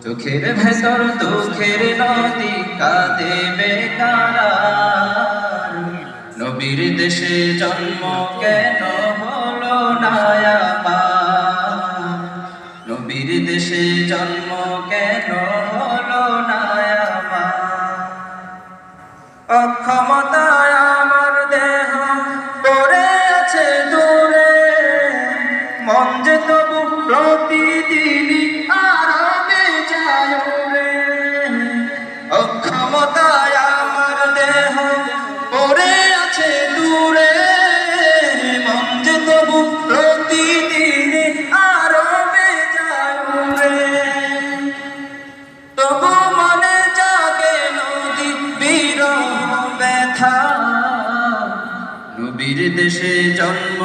চোখের ভেতর দুঃখের নদী কাঁদে বেকার, নবীর দেশে জন্ম কেন হলো না আমার, নবীর দেশে জন্ম কেন হলো না আমার। অক্ষমতায় আমার দেহ পড়ে আছে দূরে, মন যে তবু প্রতিদিনই আরো বেজায় রে। অক্ষমতায় আমার দেহ পড়ে আছে দূরে, মন যে তবু প্রতিদিনই আরো বেজায় রে। তবু মনে জাগে নদী বিরহ ব্যথা, নবীর দেশে জন্ম